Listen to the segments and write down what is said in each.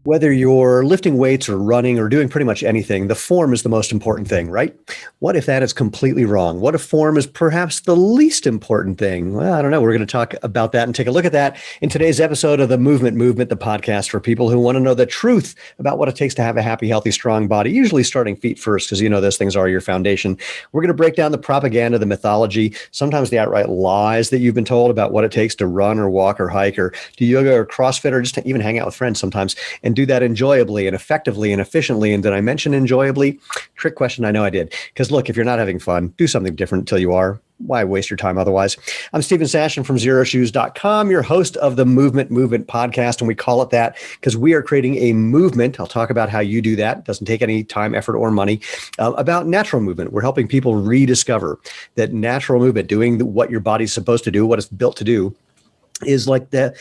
Whether you're lifting weights or running or doing pretty much anything, the form is the most important thing, right? What if that is completely wrong? What if form is perhaps the least important thing? Well, I don't know. We're going to talk about that and take a look at that in today's episode of the Movement, the podcast for people who want to know the truth about what it takes to have a happy, healthy, strong body, usually starting feet first, because those things are your foundation. We're going to break down the propaganda, the mythology, sometimes the outright lies that you've been told about what it takes to run or walk or hike or do yoga or CrossFit or just to even hang out with friends sometimes, and do that enjoyably and effectively and efficiently. And did I mention enjoyably? Trick question. I know I did. Because look, if you're not having fun, do something different until you are. Why waste your time otherwise? I'm Stephen Sashen from ZeroShoes.com, your host of the Movement podcast. And we call it that because we are creating a movement. I'll talk about how you do that. It doesn't take any time, effort, or money. About natural movement. We're helping people rediscover that natural movement, doing what your body's supposed to do, what it's built to do, is like the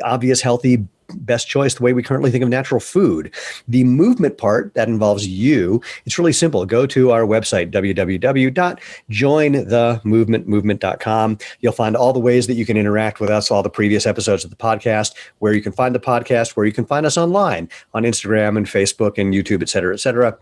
obvious, healthy, best choice, the way we currently think of natural food. The movement part that involves you, it's really simple. Go to our website, www.jointhemovementmovement.com. You'll find all the ways that you can interact with us, all the previous episodes of the podcast, where you can find the podcast, where you can find us online on Instagram and Facebook and YouTube, et cetera, et cetera.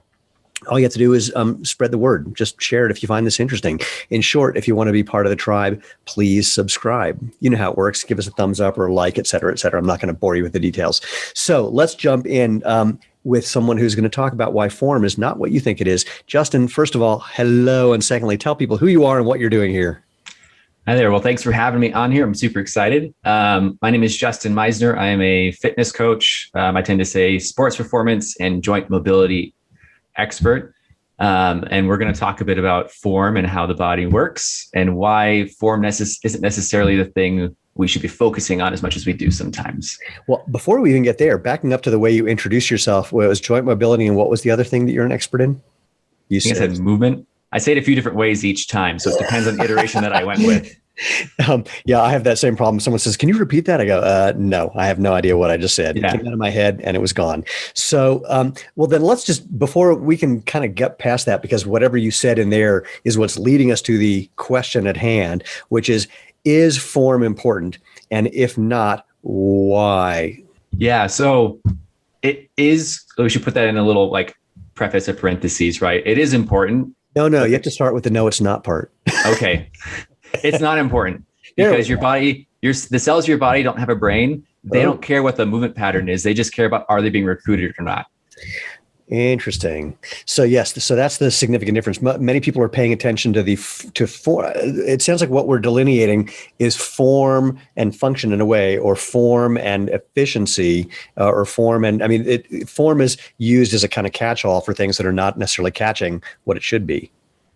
All you have to do is spread the word. Just share it if you find this interesting. In short, if you want to be part of the tribe, please subscribe. You know how it works. Give us a thumbs up or a like, et cetera, et cetera. I'm not going to bore you with the details. So let's jump in with someone who's going to talk about why form is not what you think it is. Justin, first of all, hello. And secondly, tell people who you are and what you're doing here. Hi there. Well, thanks for having me on here. I'm super excited. My name is Justin Meisner. I am a fitness coach. I tend to say sports performance and joint mobility expert. And we're going to talk a bit about form and how the body works and why form isn't necessarily the thing we should be focusing on as much as we do sometimes. Well, before we even get there, backing up to the way you introduced yourself, what was joint mobility and what was the other thing that you're an expert in? I said movement. I say it a few different ways each time. So it depends on the iteration that I went with. Yeah, I have that same problem. Someone says, can you repeat that? I go, no, I have no idea what I just said. Yeah. It came out of my head and it was gone. So, well, then let's just, before we can kind of get past that, because whatever you said in there is what's leading us to the question at hand, which is form important? And if not, why? Yeah, so it is, we should put that in a little like preface or parentheses, right? It is important. No, you have to start with the no, it's not part. Okay. It's not important because your body, the cells of your body don't have a brain. They don't care what the movement pattern is. They just care about, are they being recruited or not? Interesting. So yes, so that's the significant difference. Many people are paying attention to form. It sounds like what we're delineating is form and function in a way, or form and efficiency, or form and form is used as a kind of catch-all for things that are not necessarily catching what it should be.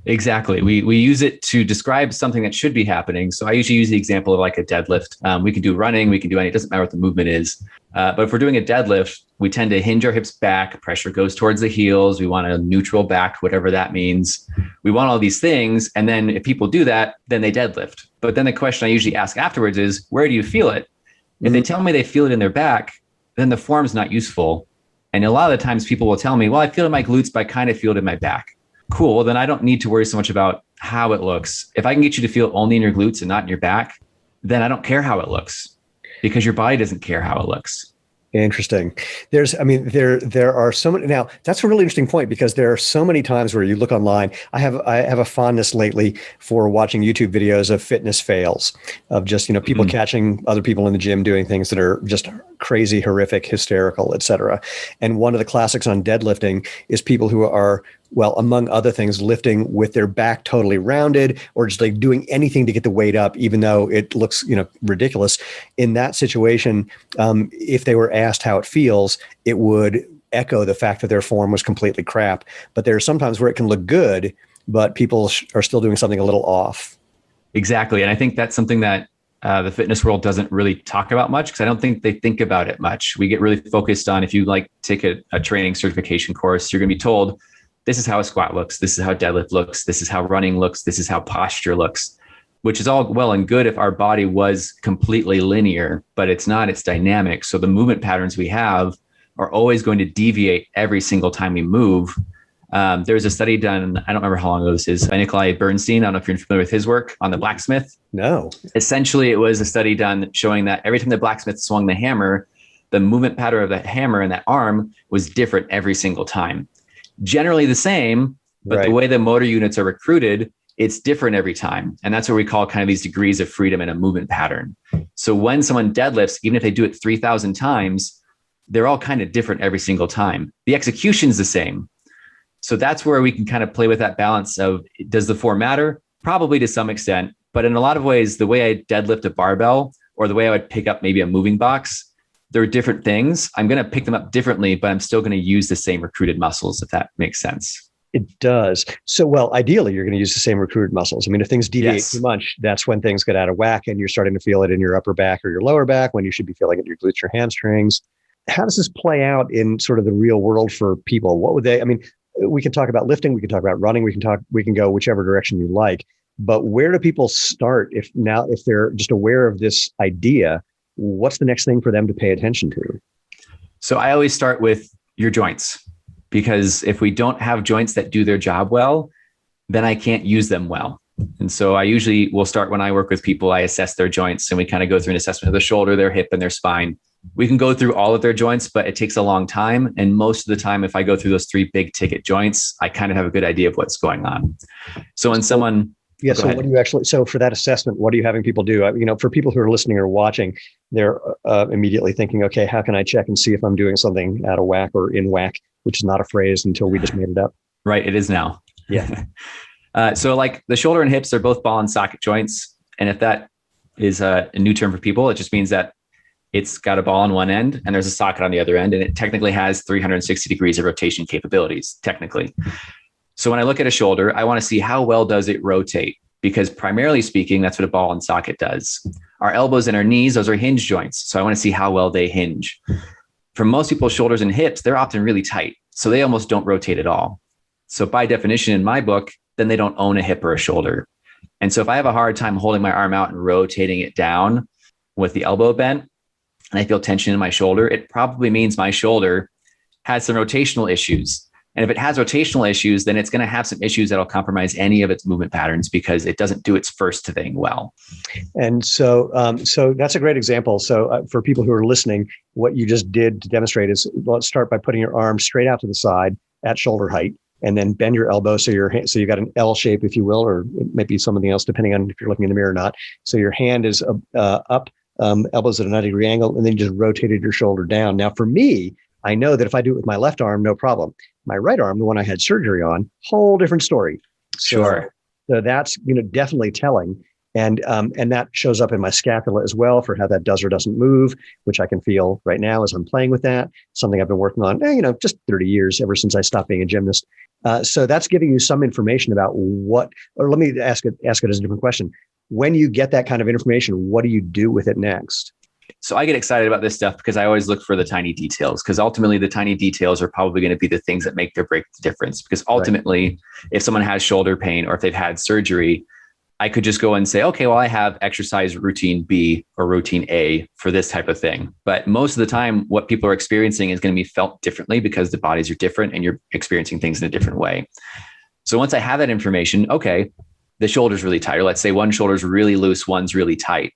Exactly. We use it to describe something that should be happening. So I usually use the example of like a deadlift. We can do running, we can do it doesn't matter what the movement is. But if we're doing a deadlift, we tend to hinge our hips back, pressure goes towards the heels. We want a neutral back, whatever that means. We want all these things. And then if people do that, then they deadlift. But then the question I usually ask afterwards is, where do you feel it? If they tell me they feel it in their back, then the form's not useful. And a lot of the times people will tell me, well, I feel it in my glutes, but I kind of feel it in my back. Cool. Well, then I don't need to worry so much about how it looks. If I can get you to feel only in your glutes and not in your back, then I don't care how it looks because your body doesn't care how it looks. Interesting. There are so many. Now that's a really interesting point because there are so many times where you look online. I have a fondness lately for watching YouTube videos of fitness fails, of just, people catching other people in the gym doing things that are just crazy, horrific, hysterical, et cetera. And one of the classics on deadlifting is people who are, well, among other things, lifting with their back totally rounded or just like doing anything to get the weight up, even though it looks, ridiculous. In that situation, if they were asked how it feels, it would echo the fact that their form was completely crap. But there are sometimes where it can look good, but people are still doing something a little off. Exactly. And I think that's something that the fitness world doesn't really talk about much because I don't think they think about it much. We get really focused on, if you like take a training certification course, you're going to be told, this is how a squat looks. This is how deadlift looks. This is how running looks. This is how posture looks, which is all well and good if our body was completely linear, but it's not, it's dynamic. So the movement patterns we have are always going to deviate every single time we move. There was a study done, I don't remember how long ago this is, by Nikolai Bernstein. I don't know if you're familiar with his work on the blacksmith. No. Essentially, it was a study done showing that every time the blacksmith swung the hammer, the movement pattern of that hammer and that arm was different every single time. Generally the same, but the way the motor units are recruited, it's different every time. And that's what we call kind of these degrees of freedom in a movement pattern. So when someone deadlifts, even if they do it 3,000 times, they're all kind of different every single time. The execution's the same. So that's where we can kind of play with that balance of, does the form matter? Probably to some extent, but in a lot of ways, the way I deadlift a barbell or the way I would pick up maybe a moving box, they're different things. I'm going to pick them up differently, but I'm still going to use the same recruited muscles, if that makes sense. It does. So, well, ideally, you're going to use the same recruited muscles. I mean, if things deviate too much, that's when things get out of whack and you're starting to feel it in your upper back or your lower back when you should be feeling it in your glutes or hamstrings. How does this play out in sort of the real world for people? What would they, I mean, we can talk about lifting, we can talk about running, we can go whichever direction you like, but where do people start if they're just aware of this idea, what's the next thing for them to pay attention to? So I always start with your joints, because if we don't have joints that do their job well, then I can't use them well. And so I usually will start when I work with people, I assess their joints and we kind of go through an assessment of the shoulder, their hip, and their spine. We can go through all of their joints, but it takes a long time. And most of the time, if I go through those 3 big ticket joints, I kind of have a good idea of what's going on. So when someone... Yeah. So what do you actually, so for that assessment, what are you having people do? You know, for people who are listening or watching, they're immediately thinking, okay, how can I check and see if I'm doing something out of whack or in whack, which is not a phrase until we just made it up. Right. It is now. Yeah. So like the shoulder and hips are both ball and socket joints. And if that is a new term for people, it just means that it's got a ball on one end and there's a socket on the other end. And it technically has 360 degrees of rotation capabilities, technically. So when I look at a shoulder, I want to see how well does it rotate, because primarily speaking, that's what a ball and socket does. Our elbows and our knees, those are hinge joints. So I want to see how well they hinge. For most people's shoulders and hips, they're often really tight. So they almost don't rotate at all. So by definition in my book, then they don't own a hip or a shoulder. And so if I have a hard time holding my arm out and rotating it down with the elbow bent, and I feel tension in my shoulder, it probably means my shoulder has some rotational issues. And if it has rotational issues, then it's going to have some issues that'll compromise any of its movement patterns because it doesn't do its first thing well. And so, so that's a great example. So for people who are listening, what you just did to demonstrate is, let's start by putting your arm straight out to the side at shoulder height, and then bend your elbow so you got an L shape, if you will, or it might be something else depending on if you're looking in the mirror or not. So your hand is up, elbows at a 90-degree angle, and then you just rotated your shoulder down. Now, for me, I know that if I do it with my left arm, no problem. My right arm, the one I had surgery on, whole different story. Sure. So that's definitely telling, and that shows up in my scapula as well for how that does or doesn't move, which I can feel right now as I'm playing with that. Something I've been working on, just 30 years ever since I stopped being a gymnast. So that's giving you some information about what. Or let me ask it as a different question. When you get that kind of information, what do you do with it next? So I get excited about this stuff because I always look for the tiny details, because ultimately the tiny details are probably going to be the things that make or break the difference. Because ultimately, if someone has shoulder pain or if they've had surgery, I could just go and say, okay, well, I have exercise routine B or routine A for this type of thing. But most of the time, what people are experiencing is going to be felt differently because the bodies are different and you're experiencing things in a different way. So once I have that information, okay, the shoulder's really tight, or let's say one shoulder's really loose, one's really tight.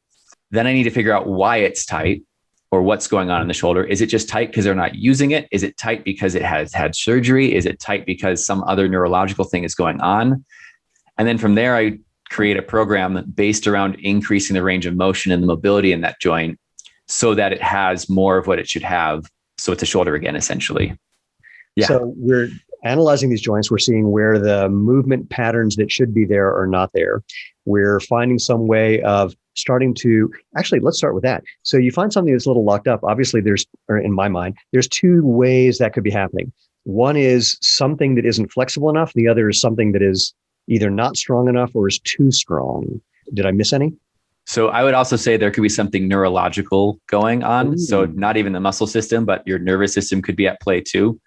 Then I need to figure out why it's tight or what's going on in the shoulder. Is it just tight because they're not using it? Is it tight because it has had surgery? Is it tight because some other neurological thing is going on? And then from there, I create a program based around increasing the range of motion and the mobility in that joint so that it has more of what it should have. So it's a shoulder again, essentially. Yeah. So we're analyzing these joints. We're seeing where the movement patterns that should be there are not there. We're finding some way of starting to, actually, let's start with that. So you find something that's a little locked up. Obviously, in my mind, there's 2 ways that could be happening. One is something that isn't flexible enough. The other is something that is either not strong enough or is too strong. Did I miss any? So I would also say there could be something neurological going on. Ooh. So not even the muscle system, but your nervous system could be at play too,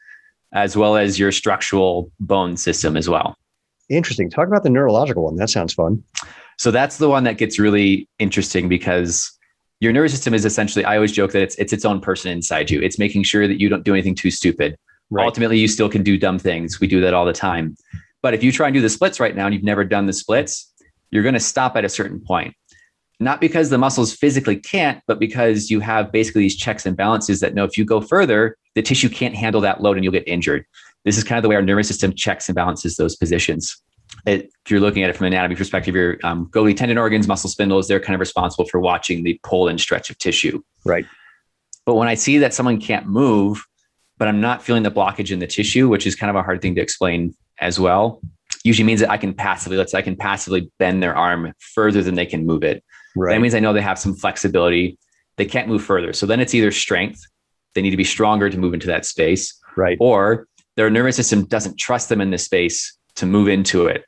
as well as your structural bone system as well. Interesting. Talk about the neurological one. That sounds fun. So that's the one that gets really interesting because your nervous system is essentially, I always joke that it's its own person inside you. It's making sure that you don't do anything too stupid. Right. Ultimately, you still can do dumb things. We do that all the time. But if you try and do the splits right now and you've never done the splits, you're going to stop at a certain point. not because the muscles physically can't, but because you have basically these checks and balances that know if you go further, the tissue can't handle that load and you'll get injured. This is kind of the way our nervous system checks and balances those positions. If you're looking at it from an anatomy perspective, your Golgi tendon organs, muscle spindles, they're kind of responsible for watching the pull and stretch of tissue. Right. But when I see that someone can't move, but I'm not feeling the blockage in the tissue, which is kind of a hard thing to explain as well, usually means that I can passively bend their arm further than they can move it. Right. That means I know they have some flexibility. They can't move further. So then it's either strength. They need to be stronger to move into that space. Right. Or their nervous system doesn't trust them in this space to move into it.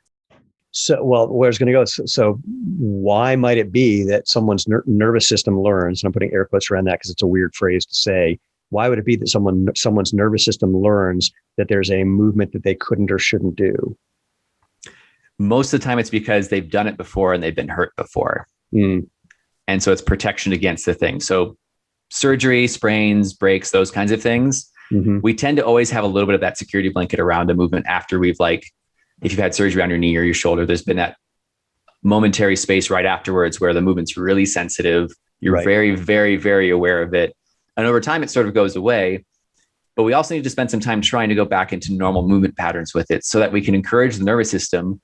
So, well, where I was going to go. So why might it be that someone's nervous system learns, and I'm putting air quotes around that because it's a weird phrase to say. Why would it be that someone's nervous system learns that there's a movement that they couldn't or shouldn't do? Most of the time it's because they've done it before and they've been hurt before. And so it's protection against the thing. So surgery, sprains, breaks, those kinds of things. We tend to always have a little bit of that security blanket around a movement after we've if you've had surgery on your knee or your shoulder, there's been that momentary space right afterwards where the movement's really sensitive. You're very, very, very aware of it. And over time, it sort of goes away. But we also need to spend some time trying to go back into normal movement patterns with it so that we can encourage the nervous system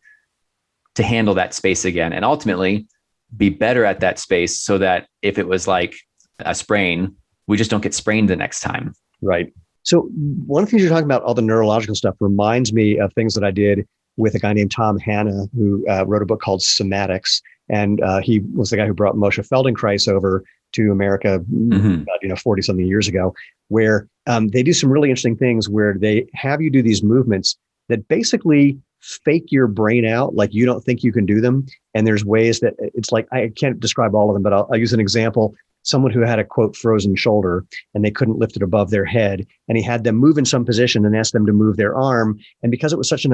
to handle that space again and ultimately be better at that space so that if it was like a sprain, we just don't get sprained the next time. Right. So one of the things you're talking about, all the neurological stuff, reminds me of things that I did with a guy named Tom Hanna, who wrote a book called Somatics. And he was the guy who brought Moshe Feldenkrais over to America about 40 something years ago, where they do some really interesting things where they have you do these movements that basically fake your brain out, like you don't think you can do them. And there's ways that it's like, I can't describe all of them, but I'll use an example. Someone who had a quote frozen shoulder and they couldn't lift it above their head, and he had them move in some position and asked them to move their arm. And because it was such an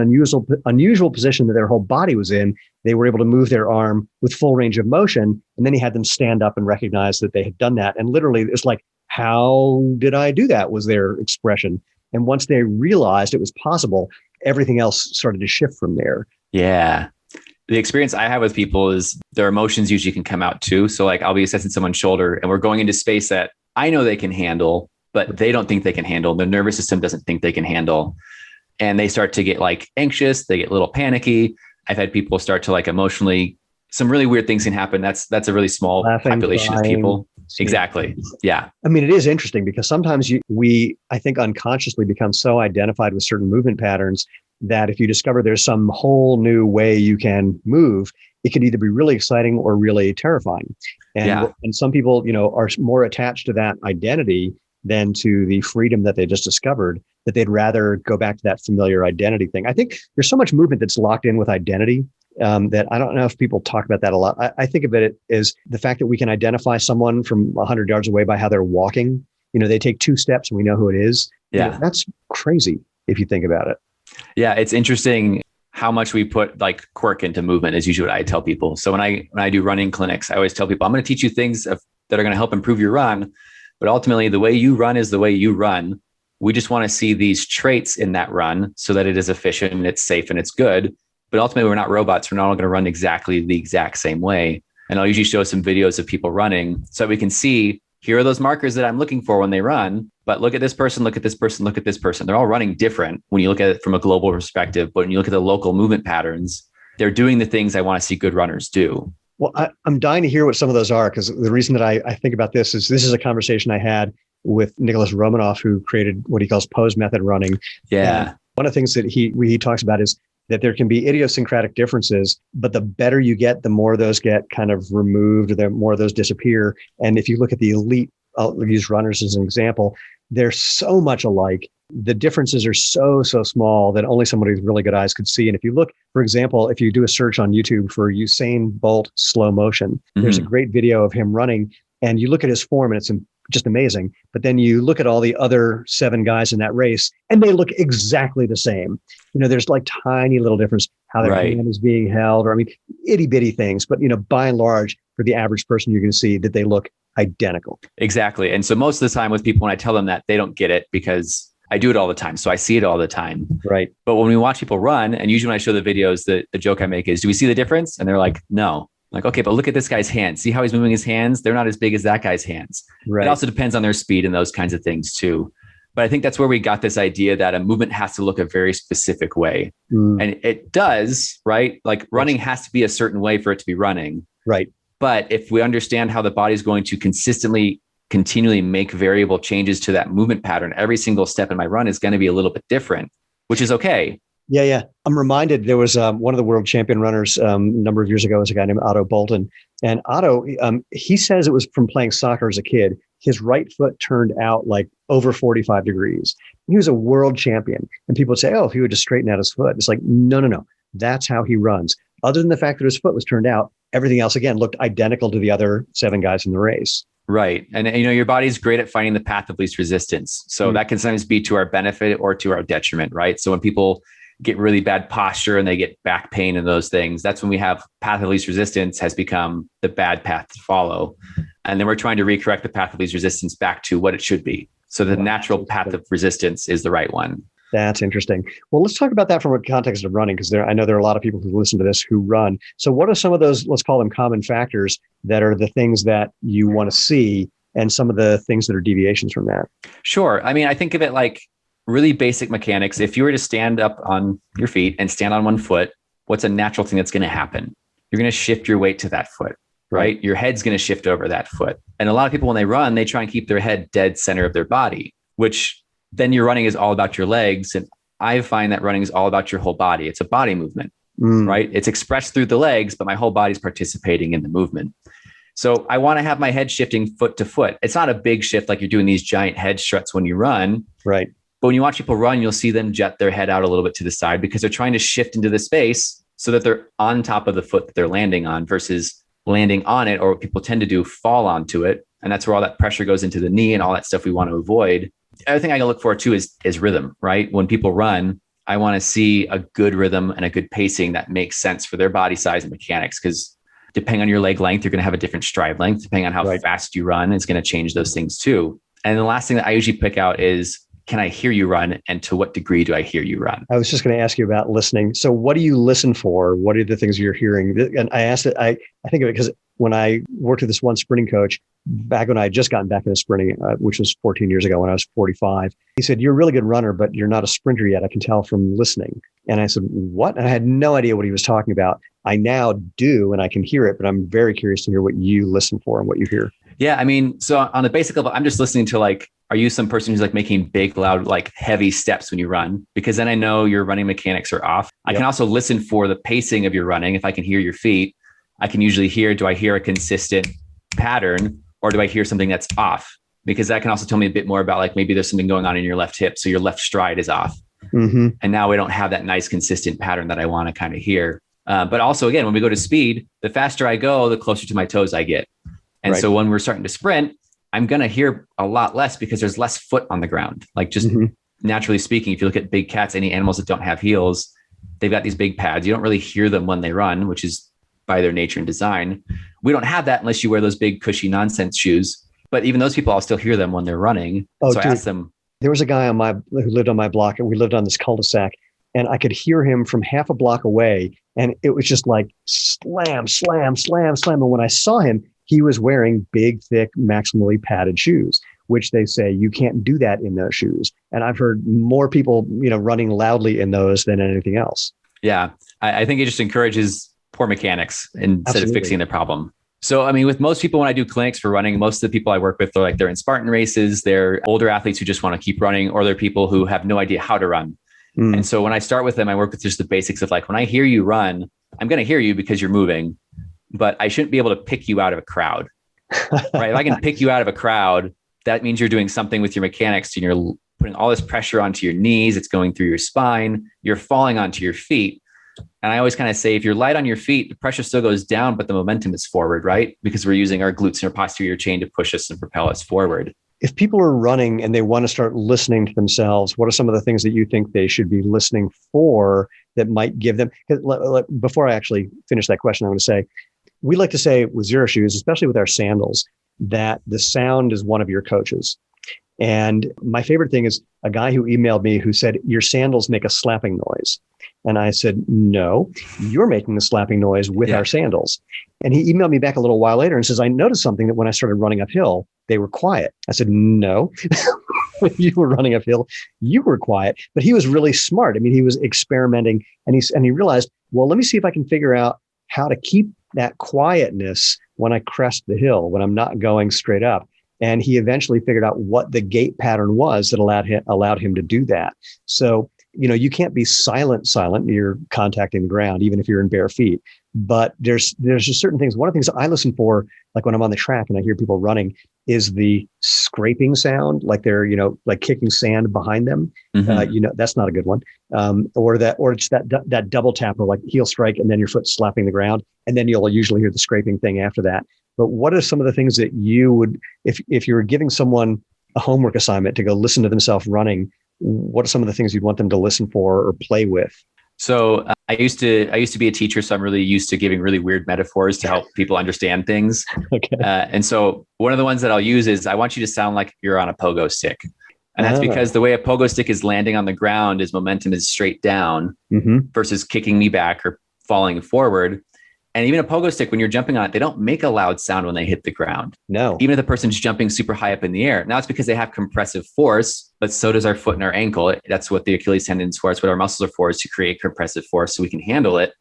unusual position that their whole body was in, they were able to move their arm with full range of motion. And then he had them stand up and recognize that they had done that. And literally it's like, how did I do that? Was their expression. And once they realized it was possible, everything else started to shift from there. Yeah. The experience I have with people is their emotions usually can come out too. So I'll be assessing someone's shoulder and we're going into space that I know they can handle, but they don't think they can handle. Their nervous system doesn't think they can handle. And they start to get anxious. They get a little panicky. I've had people start to emotionally, some really weird things can happen. That's a really small population of people. Exactly. Yeah. I mean, it is interesting because sometimes we, I think, unconsciously become so identified with certain movement patterns that if you discover there's some whole new way you can move, it can either be really exciting or really terrifying. And some people, are more attached to that identity than to the freedom that they just discovered, that they'd rather go back to that familiar identity thing. I think there's so much movement that's locked in with identity that I don't know if people talk about that a lot. I think of it as the fact that we can identify someone from 100 yards away by how they're walking. They take 2 steps and we know who it is. Yeah. That's crazy if you think about it. Yeah, it's interesting how much we put quirk into movement is usually what I tell people. So when I do running clinics, I always tell people, I'm going to teach you things that are going to help improve your run. But ultimately, the way you run is the way you run. We just want to see these traits in that run so that it is efficient and it's safe and it's good. But ultimately, we're not robots. We're not all going to run exactly the exact same way. And I'll usually show some videos of people running so we can see, here are those markers that I'm looking for when they run. But look at this person, look at this person, look at this person. They're all running different when you look at it from a global perspective. But when you look at the local movement patterns, they're doing the things I want to see good runners do. Well, I'm dying to hear what some of those are, because the reason that I think about this is a conversation I had with Nicholas Romanov, who created what he calls pose method running. Yeah. And one of the things that he talks about is that there can be idiosyncratic differences, but the better you get, the more those get kind of removed, the more those disappear. And if you look at the elite, I'll use runners as an example, they're so much alike. The differences are so small that only somebody with really good eyes could see. And if you look, for example, if you do a search on YouTube for Usain Bolt slow motion, there's a great video of him running, and you look at his form and it's just amazing. But then you look at all the other 7 guys in that race and they look exactly the same. There's tiny little difference, how their hand is being held, or itty bitty things. But, by and large, for the average person, you're going to see that they look identical. Exactly. And so most of the time with people, when I tell them that, they don't get it because I do it all the time. So I see it all the time. Right. But when we watch people run, and usually when I show the videos, the joke I make is, do we see the difference? And they're like, no. Like, okay, but look at this guy's hands. See how he's moving his hands? They're not as big as that guy's hands. Right. It also depends on their speed and those kinds of things too. But I think that's where we got this idea that a movement has to look a very specific way. And it does, right? Like running has to be a certain way for it to be running. Right. But if we understand how the body's going to continually make variable changes to that movement pattern, every single step in my run is going to be a little bit different, which is okay. Yeah, yeah. I'm reminded there was one of the world champion runners a number of years ago was a guy named Otto Bolton. And Otto, he says it was from playing soccer as a kid. His right foot turned out like over 45 degrees. He was a world champion. And people would say, oh, if he would just straighten out his foot. It's like, no. That's how he runs. Other than the fact that his foot was turned out, everything else, again, looked identical to the other 7 guys in the race. Right. And your body's great at finding the path of least resistance. So that can sometimes be to our benefit or to our detriment, right? So when people get really bad posture and they get back pain and those things, that's when we have path of least resistance has become the bad path to follow. And then we're trying to recorrect the path of least resistance back to what it should be. So the natural path of resistance is the right one. That's interesting. Well, let's talk about that from a context of running, because I know there are a lot of people who listen to this who run. So what are some of those, let's call them common factors, that are the things that you want to see and some of the things that are deviations from that? Sure. I mean, I think of it like really basic mechanics. If you were to stand up on your feet and stand on one foot, what's a natural thing that's going to happen? You're going to shift your weight to that foot, right? Your head's going to shift over that foot. And a lot of people, when they run, they try and keep their head dead center of their body, which then your running is all about your legs. And I find that running is all about your whole body. It's a body movement, right? It's expressed through the legs, but my whole body's participating in the movement. So I want to have my head shifting foot to foot. It's not a big shift like you're doing these giant head struts when you run. Right. But when you watch people run, you'll see them jet their head out a little bit to the side because they're trying to shift into the space so that they're on top of the foot that they're landing on versus landing on it, or what people tend to do, fall onto it. And that's where all that pressure goes into the knee and all that stuff we want to avoid. The other thing I can look for too is rhythm, right? When people run, I want to see a good rhythm and a good pacing that makes sense for their body size and mechanics, because depending on your leg length, you're going to have a different stride length. Depending on how fast you run, it's going to change those things too. And the last thing that I usually pick out is, can I hear you run? And to what degree do I hear you run? I was just going to ask you about listening. So what do you listen for? What are the things you're hearing? And I asked it, I think of it because when I worked with this one sprinting coach, back when I had just gotten back into sprinting, which was 14 years ago when I was 45, he said, you're a really good runner, but you're not a sprinter yet. I can tell from listening. And I said, what? And I had no idea what he was talking about. I now do, and I can hear it, but I'm very curious to hear what you listen for and what you hear. Yeah. I mean, so on the basic level, I'm just listening to like, are you some person who's like making big, loud, like heavy steps when you run? Because then I know your running mechanics are off. I can also listen for the pacing of your running. If I can hear your feet, I can usually hear, do I hear a consistent pattern or do I hear something that's off? Because that can also tell me a bit more about like, maybe there's something going on in your left hip. So your left stride is off. And now we don't have that nice consistent pattern that I want to kind of hear. But also again, when we go to speed, the faster I go, the closer to my toes I get. And so when we're starting to sprint, I'm going to hear a lot less because there's less foot on the ground. Like just naturally speaking, if you look at big cats, any animals that don't have heels, they've got these big pads. You don't really hear them when they run, which is by their nature and design. We don't have that unless you wear those big cushy nonsense shoes. But even those people, I'll still hear them when they're running. I asked them. There was a guy who lived on my block, and we lived on this cul-de-sac, and I could hear him from half a block away. And it was just like slam, slam, slam, slam. And when I saw him, he was wearing big, thick, maximally padded shoes, which they say you can't do that in those shoes. And I've heard more people, running loudly in those than anything else. Yeah. I think it just encourages poor mechanics instead of fixing the problem. So, I mean, with most people, when I do clinics for running, most of the people I work with are they're in Spartan races, they're older athletes who just want to keep running, or they're people who have no idea how to run. And so when I start with them, I work with just the basics of like, when I hear you run, I'm going to hear you because you're moving, but I shouldn't be able to pick you out of a crowd, right? If I can pick you out of a crowd, that means you're doing something with your mechanics and you're putting all this pressure onto your knees. It's going through your spine. You're falling onto your feet. And I always kind of say, if you're light on your feet, the pressure still goes down, but the momentum is forward, right? Because we're using our glutes and our posterior chain to push us and propel us forward. If people are running and they want to start listening to themselves, what are some of the things that you think they should be listening for that might give them? Before I actually finish that question, I'm going to say, we like to say with Xero shoes, especially with our sandals, that the sound is one of your coaches. And my favorite thing is a guy who emailed me who said, your sandals make a slapping noise. And I said, no, you're making the slapping noise with our sandals. And he emailed me back a little while later and says, I noticed something that when I started running uphill, they were quiet. I said, no, when you were running uphill, you were quiet. But he was really smart. I mean, he was experimenting and he realized, well, let me see if I can figure out how to keep that quietness when I crest the hill, when I'm not going straight up. And he eventually figured out what the gait pattern was that allowed him to do that. So, you can't be silent. You're contacting the ground, even if you're in bare feet. But there's just certain things. One of the things I listen for, like when I'm on the track and I hear people running, is the scraping sound, like they're, like kicking sand behind them. Mm-hmm. That's not a good one. Or it's that double tap or like heel strike and then your foot slapping the ground. And then you'll usually hear the scraping thing after that. But what are some of the things that you would, if you were giving someone a homework assignment to go listen to themselves running, what are some of the things you'd want them to listen for or play with? So I used to be a teacher, so I'm really used to giving really weird metaphors to help people understand things. Okay. And so one of the ones that I'll use is I want you to sound like you're on a pogo stick. And that's because the way a pogo stick is landing on the ground is momentum is straight down versus kicking me back or falling forward. And even a pogo stick, when you're jumping on it, they don't make a loud sound when they hit the ground. No. Even if the person's jumping super high up in the air. Now it's because they have compressive force, but so does our foot and our ankle. That's what the Achilles tendon's for. It's what our muscles are for, is to create compressive force so we can handle it.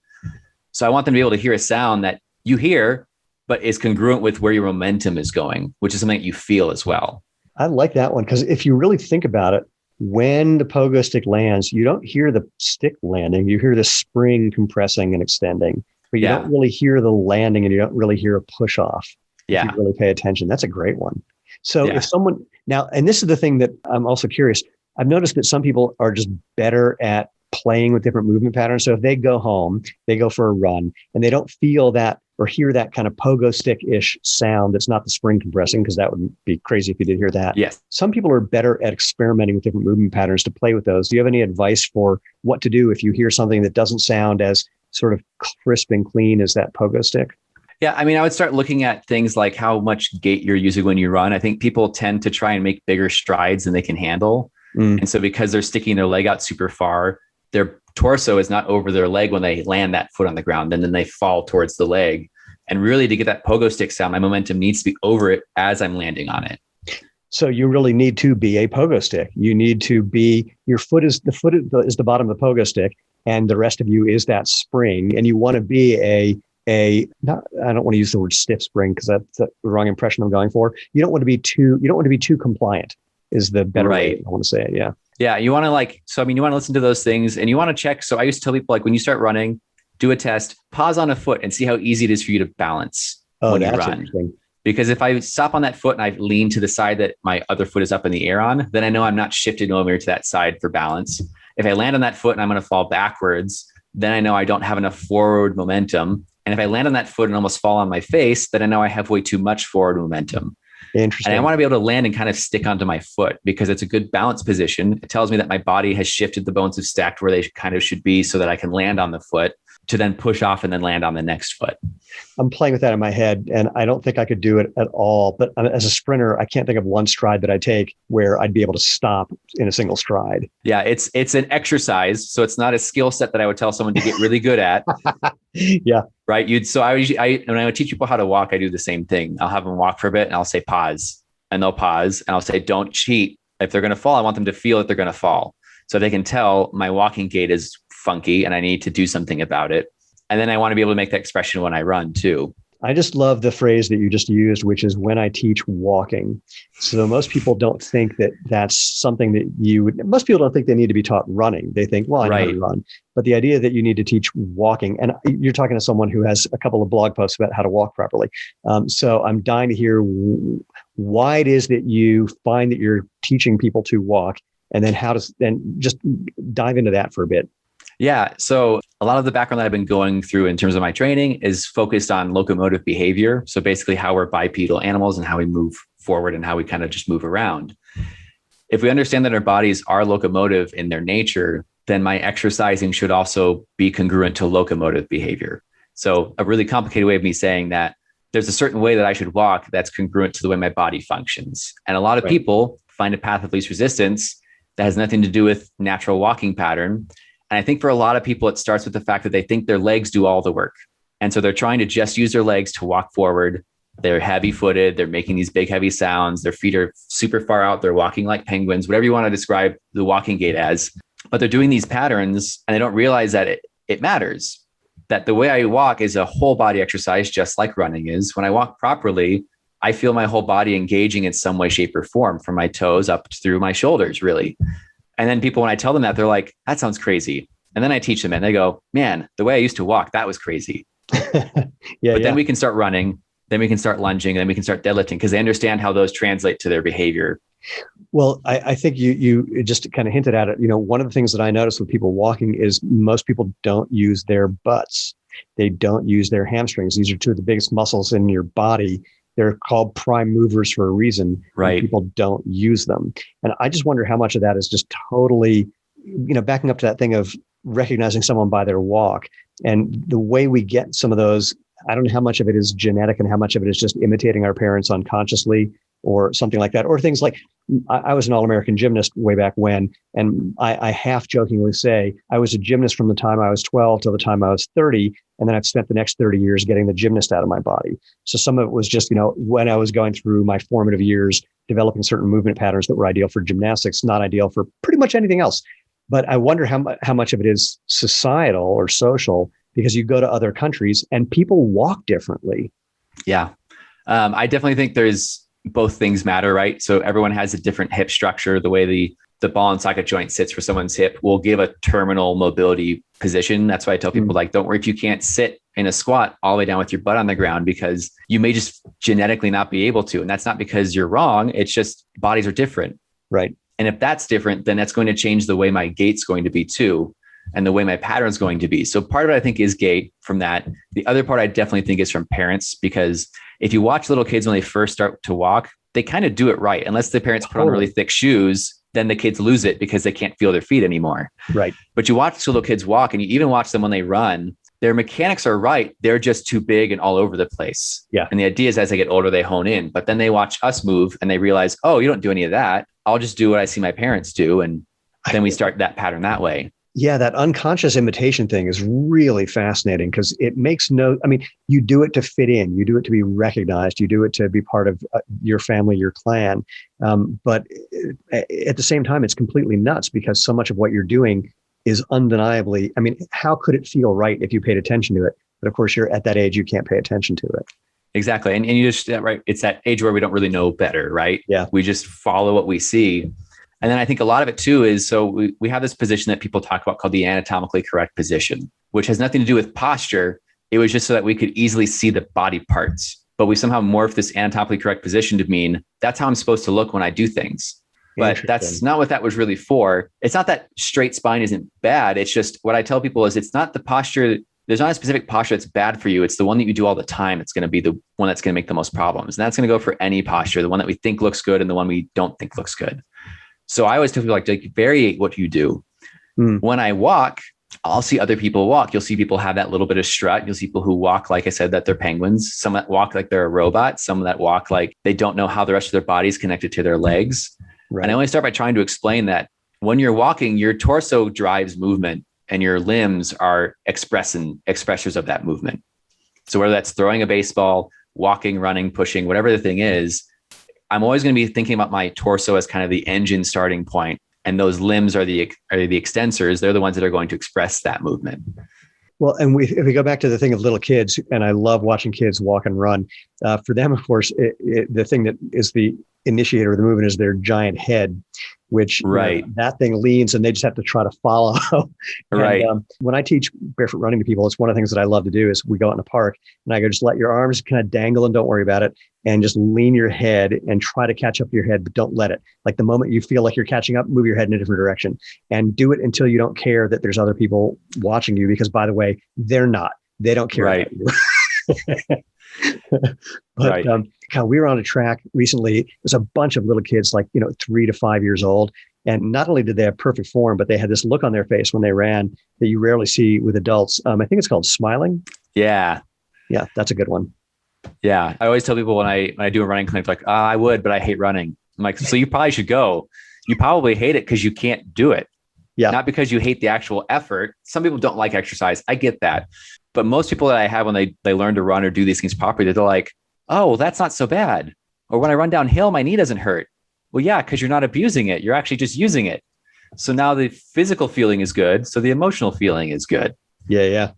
So I want them to be able to hear a sound that you hear, but is congruent with where your momentum is going, which is something that you feel as well. I like that one because if you really think about it, when the pogo stick lands, you don't hear the stick landing. You hear the spring compressing and extending. But you don't really hear the landing and you don't really hear a push off. Yeah. If you really pay attention. That's a great one. So if someone now, and this is the thing that I'm also curious, I've noticed that some people are just better at playing with different movement patterns. So if they go home, they go for a run and they don't feel that or hear that kind of pogo stick-ish sound that's not the spring compressing, because that would be crazy if you did hear that. Yes. Some people are better at experimenting with different movement patterns to play with those. Do you have any advice for what to do if you hear something that doesn't sound as sort of crisp and clean as that pogo stick? Yeah, I mean, I would start looking at things like how much gait you're using when you run. I think people tend to try and make bigger strides than they can handle. And so because they're sticking their leg out super far, their torso is not over their leg when they land that foot on the ground, and then they fall towards the leg. And really, to get that pogo stick sound, my momentum needs to be over it as I'm landing on it. So you really need to be a pogo stick. You need to be, your foot is the bottom of the pogo stick, and the rest of you is that spring. And you want to be I don't want to use the word stiff spring because that's the wrong impression I'm going for. You don't want to be too compliant is the better way I want to say it. Yeah. Yeah. You want to you want to listen to those things and you want to check. So I used to tell people, like, when you start running, do a test, pause on a foot and see how easy it is for you to balance when you run. Because if I stop on that foot and I lean to the side that my other foot is up in the air on, then I know I'm not shifted over to that side for balance. If I land on that foot and I'm going to fall backwards, then I know I don't have enough forward momentum. And if I land on that foot and almost fall on my face, then I know I have way too much forward momentum. Interesting. And I want to be able to land and kind of stick onto my foot because it's a good balance position. It tells me that my body has shifted, the bones have stacked where they kind of should be so that I can land on the foot to then push off and then land on the next foot. I'm playing with that in my head and I don't think I could do it at all. But as a sprinter, I can't think of one stride that I take where I'd be able to stop in a single stride. Yeah, it's an exercise. So it's not a skill set that I would tell someone to get really good at. Yeah. Right. When I would teach people how to walk, I do the same thing. I'll have them walk for a bit and I'll say pause, and they'll pause and I'll say, don't cheat. If they're going to fall, I want them to feel that they're going to fall. So they can tell my walking gait is funky and I need to do something about it. And then I want to be able to make that expression when I run too. I just love the phrase that you just used, which is when I teach walking. So most people don't think that that's something that most people don't think they need to be taught running. They think, well, I know how to run. But the idea that you need to teach walking, and you're talking to someone who has a couple of blog posts about how to walk properly. So I'm dying to hear why it is that you find that you're teaching people to walk, and then just dive into that for a bit. Yeah. So a lot of the background that I've been going through in terms of my training is focused on locomotive behavior. So basically how we're bipedal animals and how we move forward and how we kind of just move around. If we understand that our bodies are locomotive in their nature, then my exercising should also be congruent to locomotive behavior. So a really complicated way of me saying that there's a certain way that I should walk that's congruent to the way my body functions. And a lot of people find a path of least resistance that has nothing to do with natural walking pattern. And I think for a lot of people, it starts with the fact that they think their legs do all the work. And so they're trying to just use their legs to walk forward. They're heavy footed. They're making these big, heavy sounds. Their feet are super far out. They're walking like penguins, whatever you want to describe the walking gait as. But they're doing these patterns and they don't realize that it matters, that the way I walk is a whole body exercise, just like running is. When I walk properly, I feel my whole body engaging in some way, shape, or form, from my toes up through my shoulders, really. And then people, when I tell them that, they're like, that sounds crazy. And then I teach them and they go, man, the way I used to walk, that was crazy. Then we can start running, then we can start lunging, and then we can start deadlifting because they understand how those translate to their behavior. Well, I think you just kind of hinted at it. One of the things that I notice with people walking is most people don't use their butts. They don't use their hamstrings. These are two of the biggest muscles in your body. They're called prime movers for a reason. Right. People don't use them. And I just wonder how much of that is just totally, backing up to that thing of recognizing someone by their walk. And the way we get some of those, I don't know how much of it is genetic and how much of it is just imitating our parents unconsciously or something like that. Or things like, I was an All-American gymnast way back when, and I half jokingly say I was a gymnast from the time I was 12 till the time I was 30. And then I've spent the next 30 years getting the gymnast out of my body. So some of it was just, when I was going through my formative years, developing certain movement patterns that were ideal for gymnastics, not ideal for pretty much anything else. But I wonder how much of it is societal or social, because you go to other countries and people walk differently. Yeah. I definitely think there's both things matter, right? So everyone has a different hip structure. The way the ball and socket joint sits for someone's hip will give a terminal mobility position. That's why I tell people, don't worry if you can't sit in a squat all the way down with your butt on the ground, because you may just genetically not be able to. And that's not because you're wrong. It's just bodies are different. Right. And if that's different, then that's going to change the way my gait's going to be too, and the way my pattern's going to be. So part of it, I think, is gait from that. The other part I definitely think is from parents, because if you watch little kids when they first start to walk, they kind of do it right. Unless the parents put on really thick shoes, then the kids lose it because they can't feel their feet anymore. Right. But you watch little kids walk, and you even watch them when they run, their mechanics are right. They're just too big and all over the place. Yeah. And the idea is as they get older, they hone in, but then they watch us move and they realize, oh, you don't do any of that. I'll just do what I see my parents do. And then we start that pattern that way. Yeah, that unconscious imitation thing is really fascinating because it makes you do it to fit in, you do it to be recognized, you do it to be part of your family, your clan. But at the same time, it's completely nuts because so much of what you're doing is undeniably, how could it feel right if you paid attention to it? But of course, you're at that age, you can't pay attention to it. Exactly. And you just, right. It's that age where we don't really know better, right? Yeah. We just follow what we see. And then I think a lot of it too is, so we have this position that people talk about called the anatomically correct position, which has nothing to do with posture. It was just so that we could easily see the body parts, but we somehow morphed this anatomically correct position to mean that's how I'm supposed to look when I do things. But that's not what that was really for. It's not that straight spine isn't bad. It's just what I tell people is it's not the posture. There's not a specific posture that's bad for you. It's the one that you do all the time. It's going to be the one that's going to make the most problems. And that's going to go for any posture, the one that we think looks good and the one we don't think looks good. So I always tell people like variate what you do. When I walk, I'll see other people walk. You'll see people have that little bit of strut. You'll see people who walk, like I said, that they're penguins. Some that walk like they're a robot. Some that walk like they don't know how the rest of their body is connected to their legs. Right. And I always start by trying to explain that when you're walking, your torso drives movement and your limbs are expressors of that movement. So whether that's throwing a baseball, walking, running, pushing, whatever the thing is, I'm always going to be thinking about my torso as kind of the engine starting point, and those limbs are the extensors. They're the ones that are going to express that movement. Well, and if we go back to the thing of little kids, and I love watching kids walk and run. For them, of course, the thing that is the initiator of the movement is their giant head, which that thing leans and they just have to try to follow. Right. And, when I teach barefoot running to people, it's one of the things that I love to do is we go out in the park and I go, just let your arms kind of dangle and don't worry about it. And just lean your head and try to catch up to your head, but don't let it. Like the moment you feel like you're catching up, move your head in a different direction and do it until you don't care that there's other people watching you. Because by the way, they're not. They don't care about you. But we were on a track recently. There's a bunch of little kids, like 3 to 5 years old, and not only did they have perfect form, but they had this look on their face when they ran that you rarely see with adults. I think it's called smiling. Yeah, that's a good one. Yeah, I always tell people when I do a running clinic, like, I would, but I hate running. I'm like, so you probably should go. You probably hate it because you can't do it. Yeah, not because you hate the actual effort. Some people don't like exercise. I get that. But most people that I have when they learn to run or do these things properly, they're like, oh, well, that's not so bad. Or when I run downhill, my knee doesn't hurt. Well, yeah, because you're not abusing it. You're actually just using it. So now the physical feeling is good. So the emotional feeling is good. Yeah, yeah.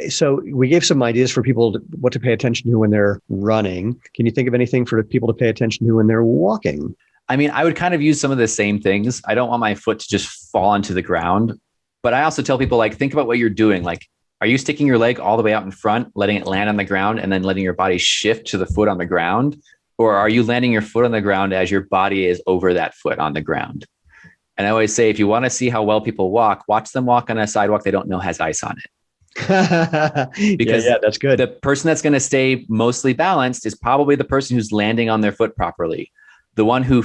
So we gave some ideas for people what to pay attention to when they're running. Can you think of anything for people to pay attention to when they're walking? I mean, I would kind of use some of the same things. I don't want my foot to just fall onto the ground. But I also tell people, like, think about what you're doing. Like, are you sticking your leg all the way out in front, letting it land on the ground, and then letting your body shift to the foot on the ground? Or are you landing your foot on the ground as your body is over that foot on the ground? And I always say, if you want to see how well people walk, watch them walk on a sidewalk they don't know has ice on it. Because yeah, that's good. The person that's going to stay mostly balanced is probably the person who's landing on their foot properly. The one who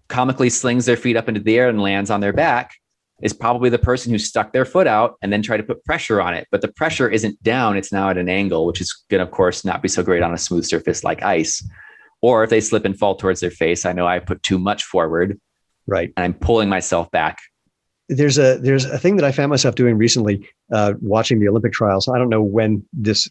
comically slings their feet up into the air and lands on their back is probably the person who stuck their foot out and then tried to put pressure on it. But the pressure isn't down. It's now at an angle, which is going to, of course, not be so great on a smooth surface like ice. Or if they slip and fall towards their face, I know I put too much forward. Right. And I'm pulling myself back. There's a thing that I found myself doing recently, watching the Olympic trials. I don't know when this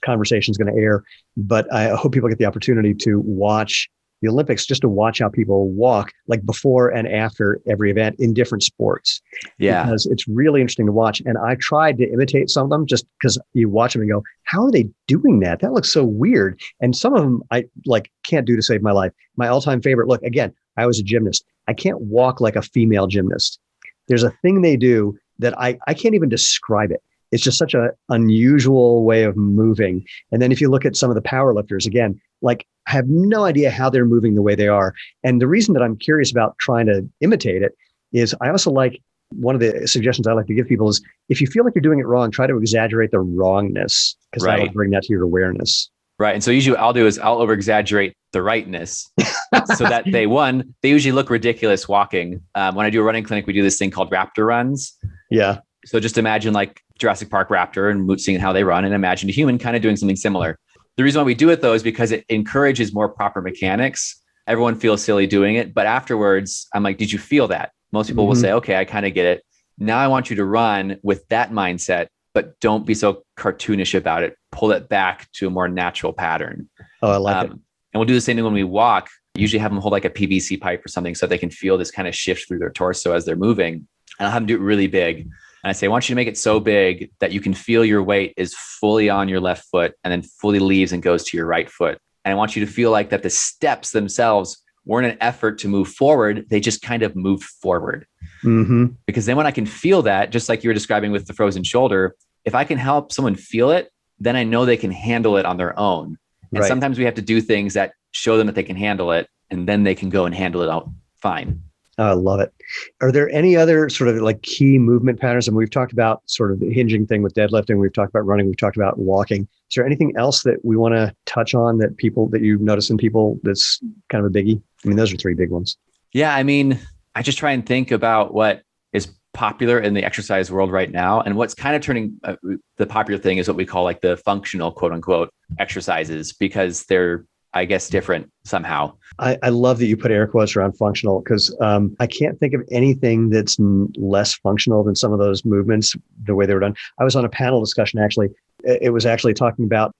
conversation is going to air, but I hope people get the opportunity to watch the Olympics, just to watch how people walk, like before and after every event in different sports. Yeah. Because it's really interesting to watch. And I tried to imitate some of them just because you watch them and go, how are they doing that? That looks so weird. And some of them I can't do to save my life. My all-time favorite, look, again, I was a gymnast. I can't walk like a female gymnast. There's a thing they do that I can't even describe it. It's just such an unusual way of moving. And then if you look at some of the power lifters, again, like I have no idea how they're moving the way they are. And the reason that I'm curious about trying to imitate it is I also like, one of the suggestions I like to give people is if you feel like you're doing it wrong, try to exaggerate the wrongness, because that'll bring that to your awareness. Right. And so usually what I'll do is I'll over exaggerate the rightness so that they usually look ridiculous walking. When I do a running clinic, we do this thing called raptor runs. Yeah. So just imagine like Jurassic Park raptor and seeing how they run, and imagine a human kind of doing something similar. The reason why we do it though is because it encourages more proper mechanics. Everyone feels silly doing it, but afterwards I'm like, did you feel that? Most people will say, okay, I kind of get it. Now I want you to run with that mindset, but don't be so cartoonish about it. Pull it back to a more natural pattern. Oh, I like it. And we'll do the same thing when we walk. Usually have them hold like a PVC pipe or something so they can feel this kind of shift through their torso as they're moving. And I'll have them do it really big. And I say, I want you to make it so big that you can feel your weight is fully on your left foot and then fully leaves and goes to your right foot. And I want you to feel like that the steps themselves weren't an effort to move forward. They just kind of moved forward. Mm-hmm. Because then when I can feel that, just like you were describing with the frozen shoulder, if I can help someone feel it, then I know they can handle it on their own. And sometimes we have to do things that show them that they can handle it, and then they can go and handle it out fine. I love it. Are there any other sort of like key movement patterns? And we've talked about sort of the hinging thing with deadlifting. We've talked about running. We've talked about walking. Is there anything else that we want to touch on that you notice in people that's kind of a biggie? I mean, those are three big ones. Yeah. I mean, I just try and think about what is popular in the exercise world right now. And what's kind of turning the popular thing is what we call like the functional, quote unquote, exercises, because they're, I guess, different somehow. I love that you put air quotes around functional, because I can't think of anything that's less functional than some of those movements, the way they were done. I was on a panel discussion, actually. It was actually talking about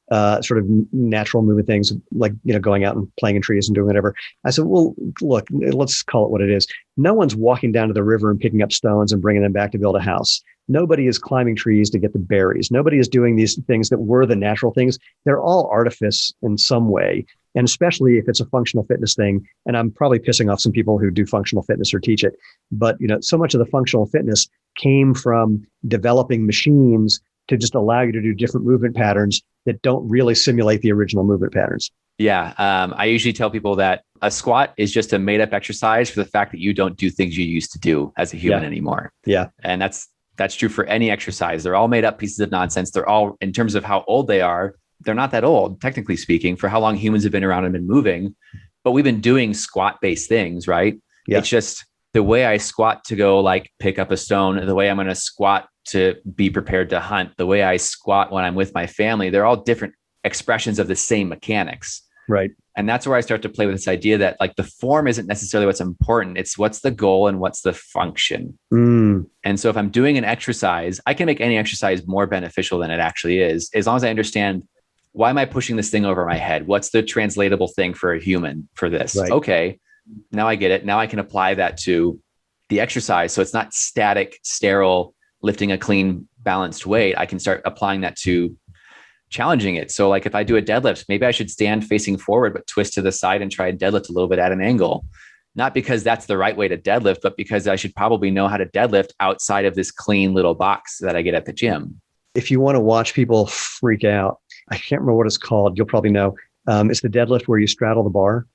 sort of natural movement things, like, going out and playing in trees and doing whatever. I said, well, look, let's call it what it is. No one's walking down to the river and picking up stones and bringing them back to build a house. Nobody is climbing trees to get the berries. Nobody is doing these things that were the natural things. They're all artifice in some way. And especially if it's a functional fitness thing, and I'm probably pissing off some people who do functional fitness or teach it, but so much of the functional fitness came from developing machines to just allow you to do different movement patterns that don't really simulate the original movement patterns. Yeah. I usually tell people that a squat is just a made up exercise for the fact that you don't do things you used to do as a human anymore. Yeah. And that's true for any exercise. They're all made up pieces of nonsense. They're all, in terms of how old they are, they're not that old, technically speaking, for how long humans have been around and been moving, but we've been doing squat based things, right? Yeah. It's just the way I squat to go like pick up a stone, the way I'm going to squat to be prepared to hunt, the way I squat when I'm with my family, they're all different expressions of the same mechanics. Right. And that's where I start to play with this idea that like the form isn't necessarily what's important. It's what's the goal and what's the function. And so if I'm doing an exercise, I can make any exercise more beneficial than it actually is, as long as I understand, why am I pushing this thing over my head? What's the translatable thing for a human for this? Right. Okay, now I get it. Now I can apply that to the exercise. So it's not static, sterile, lifting a clean, balanced weight. I can start applying that to challenging it. So like if I do a deadlift, maybe I should stand facing forward, but twist to the side and try and deadlift a little bit at an angle. Not because that's the right way to deadlift, but because I should probably know how to deadlift outside of this clean little box that I get at the gym. If you want to watch people freak out, I can't remember what it's called. You'll probably know. It's the deadlift where you straddle the bar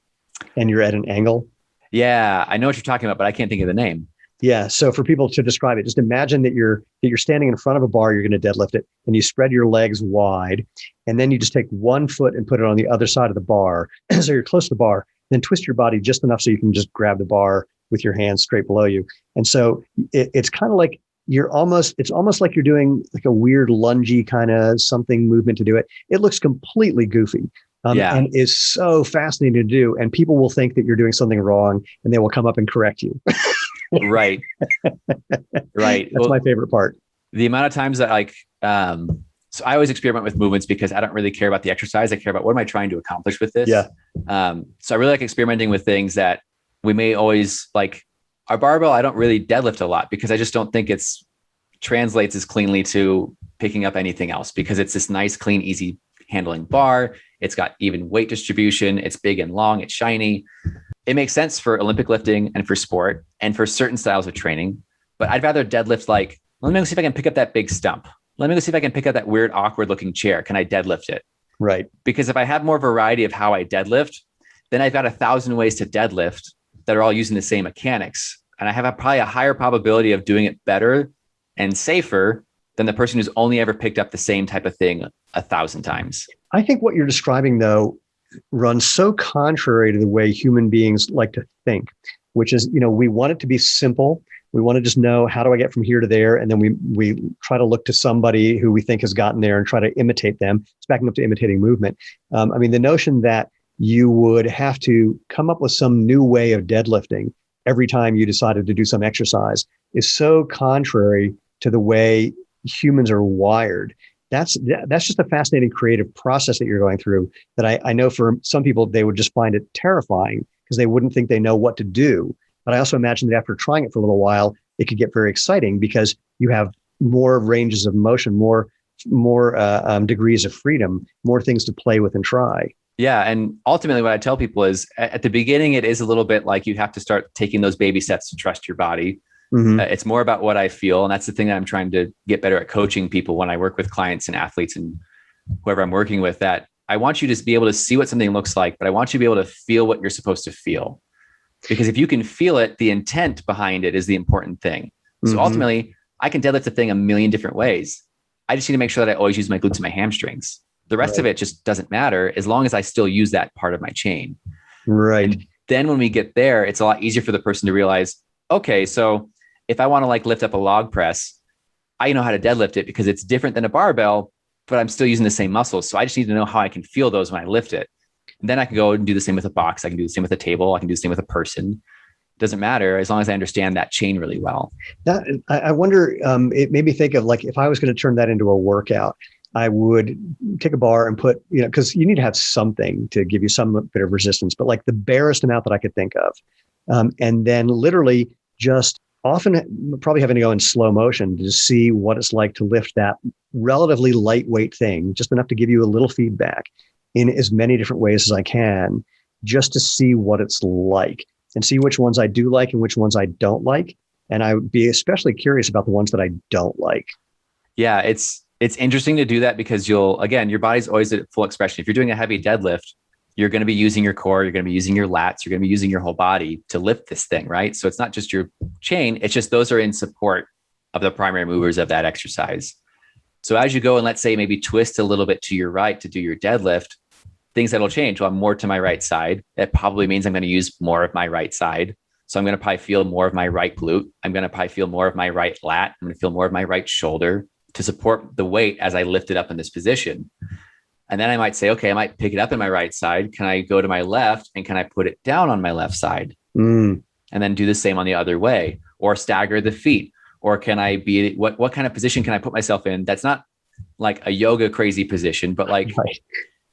and you're at an angle. Yeah, I know what you're talking about, but I can't think of the name. Yeah. So for people to describe it, just imagine that you're standing in front of a bar, you're going to deadlift it, and you spread your legs wide, and then you just take one foot and put it on the other side of the bar. So you're close to the bar, then twist your body just enough so you can just grab the bar with your hands straight below you. And so it's kind of like it's almost like you're doing like a weird lungy kind of something movement to do it. It looks completely goofy. And is so fascinating to do. And people will think that you're doing something wrong and they will come up and correct you. Right. Right. That's my favorite part. The amount of times that so I always experiment with movements because I don't really care about the exercise. I care about what am I trying to accomplish with this? Yeah. So I really like experimenting with things that we may always like. Our barbell, I don't really deadlift a lot because I just don't think it's translates as cleanly to picking up anything else, because it's this nice, clean, easy handling bar. It's got even weight distribution. It's big and long. It's shiny. It makes sense for Olympic lifting and for sport and for certain styles of training. But I'd rather deadlift like, let me go see if I can pick up that big stump. Let me go see if I can pick up that weird, awkward looking chair. Can I deadlift it? Right. Because if I have more variety of how I deadlift, then I've got 1,000 ways to deadlift that are all using the same mechanics. And I have probably a higher probability of doing it better and safer than the person who's only ever picked up the same type of thing 1,000 times. I think what you're describing, though, runs so contrary to the way human beings like to think, which is, we want it to be simple. We want to just know, how do I get from here to there? And then we try to look to somebody who we think has gotten there and try to imitate them. It's backing up to imitating movement. The notion that you would have to come up with some new way of deadlifting every time you decided to do some exercise is so contrary to the way humans are wired. That's just a fascinating creative process that you're going through that I know for some people, they would just find it terrifying because they wouldn't think they know what to do. But I also imagine that after trying it for a little while, it could get very exciting because you have more ranges of motion, more degrees of freedom, more things to play with and try. Yeah. And ultimately what I tell people is at the beginning, it is a little bit like you have to start taking those baby steps to trust your body. Mm-hmm. It's more about what I feel. And that's the thing that I'm trying to get better at coaching people when I work with clients and athletes and whoever I'm working with, that I want you to be able to see what something looks like, but I want you to be able to feel what you're supposed to feel. Because if you can feel it, the intent behind it is the important thing. So mm-hmm. ultimately, I can deadlift a thing a million different ways. I just need to make sure that I always use my glutes and my hamstrings. The rest of it just doesn't matter as long as I still use that part of my chain. Right. And then when we get there, it's a lot easier for the person to realize, okay, so if I want to lift up a log press, I know how to deadlift it because it's different than a barbell, but I'm still using the same muscles. So I just need to know how I can feel those when I lift it. And then I can go and do the same with a box. I can do the same with a table. I can do the same with a person. It doesn't matter as long as I understand that chain really well. I wonder, it made me think of if I was going to turn that into a workout, I would take a bar and put, because you need to have something to give you some bit of resistance, but the barest amount that I could think of. And then literally just often probably having to go in slow motion to see what it's like to lift that relatively lightweight thing, just enough to give you a little feedback in as many different ways as I can, just to see what it's like and see which ones I do like and which ones I don't like. And I would be especially curious about the ones that I don't like. Yeah, it's interesting to do that because your body's always at full expression. If you're doing a heavy deadlift, you're going to be using your core, you're going to be using your lats, you're going to be using your whole body to lift this thing, right? So it's not just your chain, it's just those are in support of the primary movers of that exercise. So as you go and let's say maybe twist a little bit to your right to do your deadlift, things that'll change. Well, I'm more to my right side. That probably means I'm going to use more of my right side. So I'm going to probably feel more of my right glute. I'm going to probably feel more of my right lat. I'm going to feel more of my right shoulder to support the weight as I lift it up in this position. And then I might say, okay, I might pick it up in my right side. Can I go to my left and can I put it down on my left side? Mm. And then do the same on the other way, or stagger the feet? Or can I be, what kind of position can I put myself in? That's not like a yoga crazy position, but like, Right.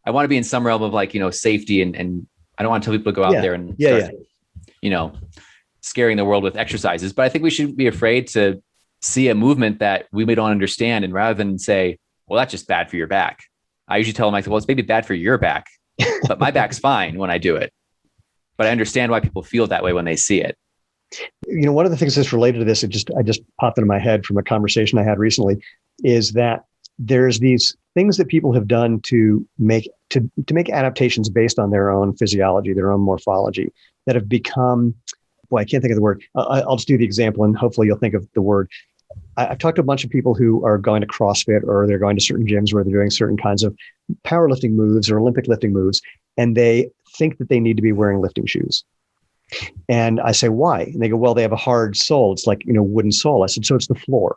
I want to be in some realm of like, safety, and I don't want to tell people to go out there and start, scaring the world with exercises. But I think we shouldn't be afraid to see a movement that we don't understand. And rather than say, well, that's just bad for your back, I usually tell them, well, it's maybe bad for your back, but my back's fine when I do it. But I understand why people feel that way when they see it. One of the things that's related to this, I just popped into my head from a conversation I had recently, is that there's these things that people have done to make adaptations based on their own physiology, their own morphology, that have become, I can't think of the word. I'll just do the example and hopefully you'll think of the word. I've talked to a bunch of people who are going to CrossFit, or they're going to certain gyms where they're doing certain kinds of powerlifting moves or Olympic lifting moves, and they think that they need to be wearing lifting shoes. And I say, why? And they go, well, they have a hard sole. It's like, wooden sole. I said, so it's the floor.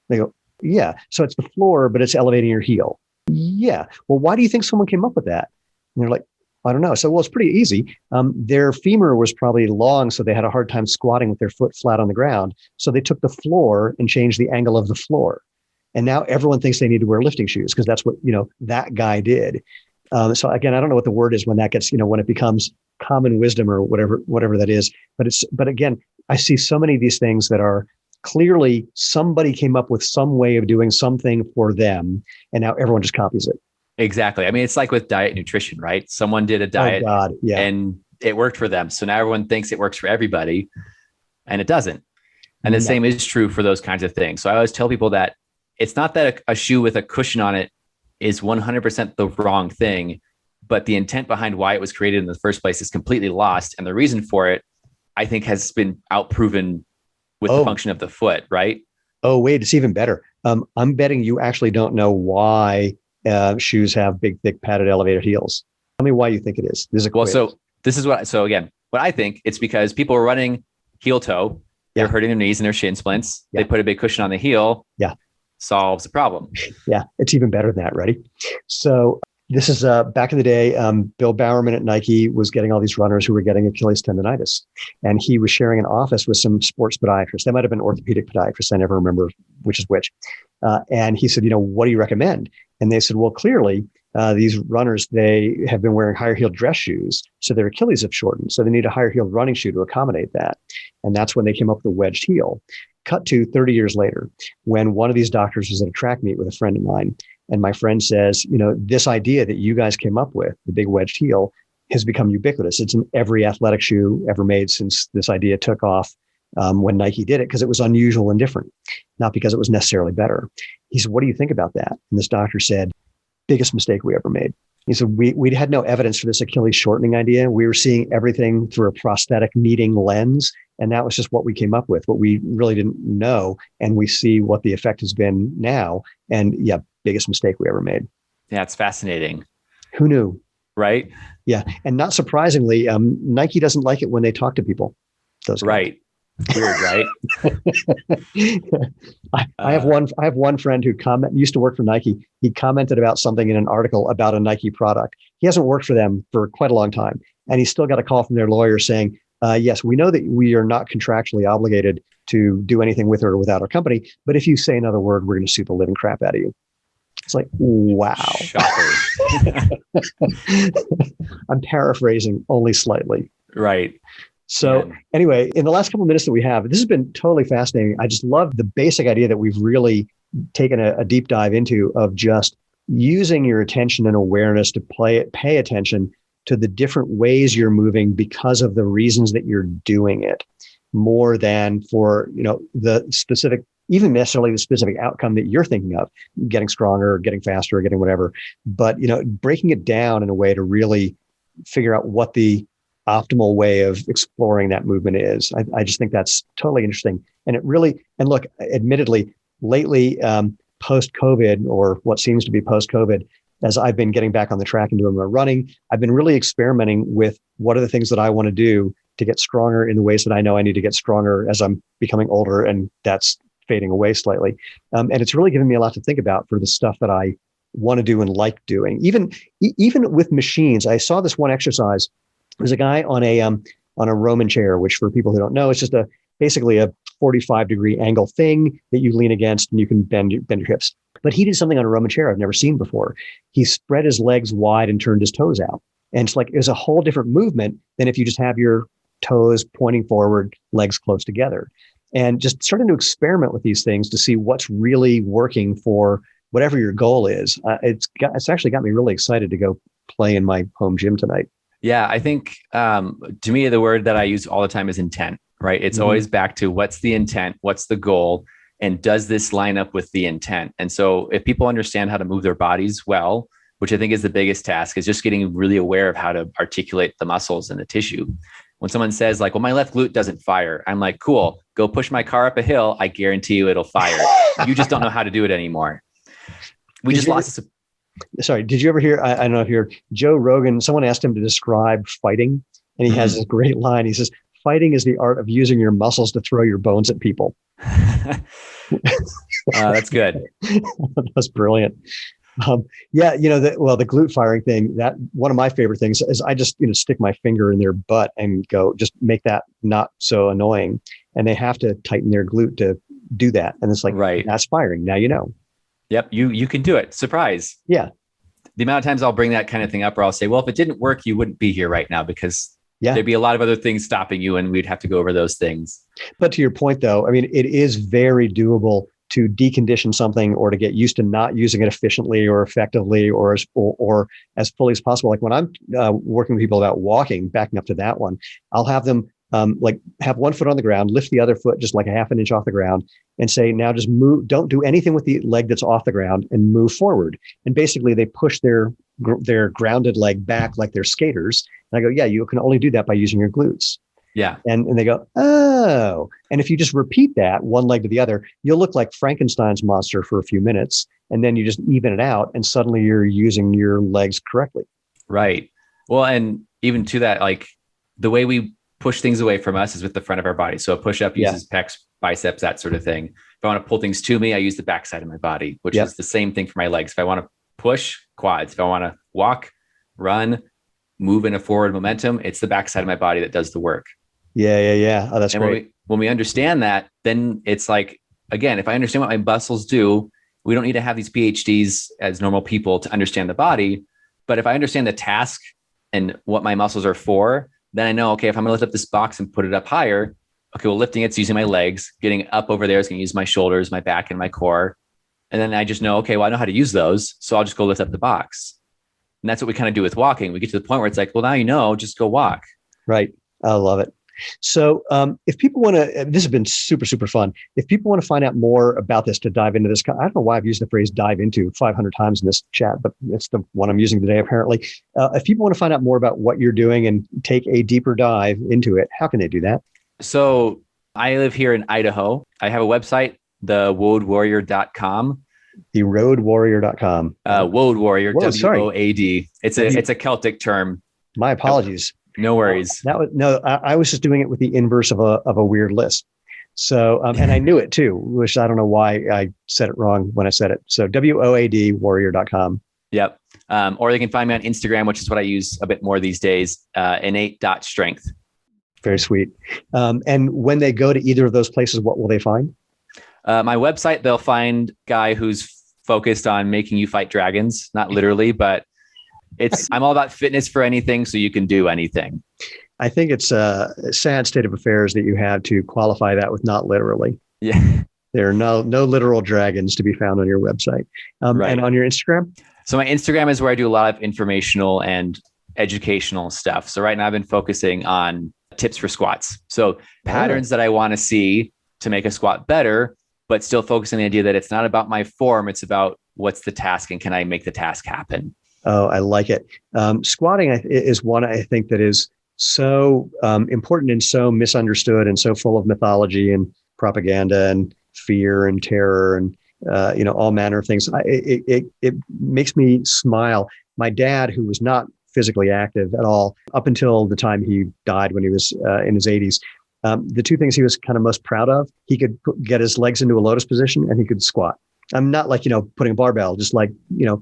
They go, yeah. So it's the floor, but it's elevating your heel. Yeah. Well, why do you think someone came up with that? And they're like, I don't know. So, well, it's pretty easy. Their femur was probably long, so they had a hard time squatting with their foot flat on the ground. So they took the floor and changed the angle of the floor. And now everyone thinks they need to wear lifting shoes because that's what, that guy did. So again, I don't know what the word is when that gets, when it becomes common wisdom or whatever that is. But again, I see so many of these things that are clearly somebody came up with some way of doing something for them, and now everyone just copies it. Exactly. I mean, it's like with diet nutrition, right? Someone did a diet and it worked for them. So now everyone thinks it works for everybody, and it doesn't. And the same is true for those kinds of things. So I always tell people that it's not that a shoe with a cushion on it is 100% the wrong thing, but the intent behind why it was created in the first place is completely lost. And the reason for it, I think, has been outproven with the function of the foot, right? Oh, wait, it's even better. I'm betting you actually don't know why shoes have big, thick, padded, elevated heels. Tell me why you think it is. So again, what I think, it's because people are running heel toe. They're hurting their knees and their shin splints. They put a big cushion on the heel. Yeah. Solves the problem. Yeah. It's even better than that. Ready? So this is back in the day, Bill Bowerman at Nike was getting all these runners who were getting Achilles tendonitis. And he was sharing an office with some sports podiatrists. They might have been orthopedic podiatrists. I never remember which is which. And he said, what do you recommend? And they said, well, clearly, these runners, they have been wearing higher heeled dress shoes. So their Achilles have shortened. So they need a higher heeled running shoe to accommodate that. And that's when they came up with the wedged heel. Cut to 30 years later, when one of these doctors was at a track meet with a friend of mine. And my friend says, this idea that you guys came up with, the big wedged heel, has become ubiquitous. It's in every athletic shoe ever made since this idea took off when Nike did it, because it was unusual and different, not because it was necessarily better. He said, what do you think about that? And this doctor said, biggest mistake we ever made. He said, we had no evidence for this Achilles shortening idea. We were seeing everything through a prosthetic kneading lens. And that was just what we came up with, what we really didn't know. And we see what the effect has been now. And biggest mistake we ever made. Yeah, it's fascinating. Who knew? Right? Yeah. And not surprisingly, Nike doesn't like it when they talk to people. Right. Weird, right? I have one friend who used to work for Nike. He commented about something in an article about a Nike product. He hasn't worked for them for quite a long time. And he still got a call from their lawyer saying, yes, we know that we are not contractually obligated to do anything with or without our company. But if you say another word, we're going to sue the living crap out of you. It's like, wow. Shocker. I'm paraphrasing only slightly. Right. So anyway, in the last couple of minutes that we have, this has been totally fascinating. I just love the basic idea that we've really taken a deep dive into, of just using your attention and awareness to pay attention to the different ways you're moving because of the reasons that you're doing it, more than for, the specific, even necessarily the specific outcome that you're thinking of, getting stronger, or getting faster, or getting whatever. But, breaking it down in a way to really figure out what the optimal way of exploring that movement is. I just think that's totally interesting. And look, admittedly, lately, post-COVID, or what seems to be post-COVID, as I've been getting back on the track and doing my running, I've been really experimenting with what are the things that I want to do to get stronger in the ways that I know I need to get stronger as I'm becoming older, and that's fading away slightly. And it's really given me a lot to think about for the stuff that I want to do and like doing. Even with machines, I saw this one exercise. There's a guy on a Roman chair, which for people who don't know, it's just basically a 45-degree angle thing that you lean against and you can bend your hips. But he did something on a Roman chair I've never seen before. He spread his legs wide and turned his toes out. And it's like, it was a whole different movement than if you just have your toes pointing forward, legs close together. And just starting to experiment with these things to see what's really working for whatever your goal is. It's actually got me really excited to go play in my home gym tonight. Yeah, I think to me, the word that I use all the time is intent, right? It's always back to what's the intent, what's the goal, and does this line up with the intent? And so if people understand how to move their bodies well, which I think is the biggest task, is just getting really aware of how to articulate the muscles and the tissue. When someone says like, well, my left glute doesn't fire, I'm like, cool, go push my car up a hill. I guarantee you it'll fire. You just don't know how to do it anymore. We just lost. Sorry, did you ever hear, I don't know if you heard Joe Rogan, someone asked him to describe fighting, and he has this great line. He says, fighting is the art of using your muscles to throw your bones at people. That's good. That's brilliant. Yeah, the glute firing thing, that one of my favorite things is I just, stick my finger in their butt and go, just make that not so annoying. And they have to tighten their glute to do that. And it's like, right, that's firing. Now you know. Yep. You can do it. Surprise. Yeah. The amount of times I'll bring that kind of thing up, or I'll say, well, if it didn't work, you wouldn't be here right now, because there'd be a lot of other things stopping you and we'd have to go over those things. But to your point though, I mean, it is very doable to decondition something or to get used to not using it efficiently or effectively or as fully as possible. Like when I'm working with people about walking, backing up to that one, I'll have them have one foot on the ground, lift the other foot just like a half an inch off the ground, and say, now just move, don't do anything with the leg that's off the ground, and move forward. And basically they push their grounded leg back like they're skaters. And I go, yeah, you can only do that by using your glutes. Yeah. And they go, oh. And if you just repeat that one leg to the other, you'll look like Frankenstein's monster for a few minutes. And then you just even it out, and suddenly you're using your legs correctly. Right. Well, and even to that, like the way we push things away from us is with the front of our body. So a push-up uses pecs, biceps, that sort of thing. If I want to pull things to me, I use the backside of my body, which is the same thing for my legs. If I want to push, quads. If I want to walk, run, move in a forward momentum, it's the backside of my body that does the work. Yeah. Oh, that's great. When we understand that, then it's like, again, if I understand what my muscles do, we don't need to have these PhDs as normal people to understand the body. But if I understand the task and what my muscles are for, then I know, okay, if I'm going to lift up this box and put it up higher, okay, well, lifting it's using my legs, getting up over there is going to use my shoulders, my back, and my core. And then I just know, okay, well, I know how to use those. So I'll just go lift up the box. And that's what we kind of do with walking. We get to the point where it's like, well, now you know, just go walk. Right. I love it. So if people want to, this has been super, super fun. If people want to find out more about this, to dive into this, I don't know why I've used the phrase dive into 500 times in this chat, but it's the one I'm using today, apparently. If people want to find out more about what you're doing and take a deeper dive into it, how can they do that? So I live here in Idaho. I have a website, thewoadwarrior.com. Theroadwarrior.com. Woad Warrior, Whoa, WOAD. It's a Celtic term. My apologies. No worries. I was just doing it with the inverse of a weird list. So, and I knew it too, which I don't know why I said it wrong when I said it. So WOAD warrior.com. Yep. Or they can find me on Instagram, which is what I use a bit more these days, innate.strength. Very sweet. And when they go to either of those places, what will they find? My website, they'll find a guy who's focused on making you fight dragons, not literally, but I'm all about fitness for anything, so you can do anything. I think it's a sad state of affairs that you have to qualify that with not literally. Yeah. There are no literal dragons to be found on your website. Right. And on your Instagram? So my Instagram is where I do a lot of informational and educational stuff. So right now I've been focusing on tips for squats. So patterns that I want to see to make a squat better, but still focus on the idea that it's not about my form. It's about what's the task and can I make the task happen? Oh, I like it. Squatting is one I think that is so important and so misunderstood and so full of mythology and propaganda and fear and terror and all manner of things. It makes me smile. My dad, who was not physically active at all up until the time he died when he was in his 80s, the two things he was kind of most proud of, he could get his legs into a lotus position and he could squat. I'm not like, putting a barbell, just like,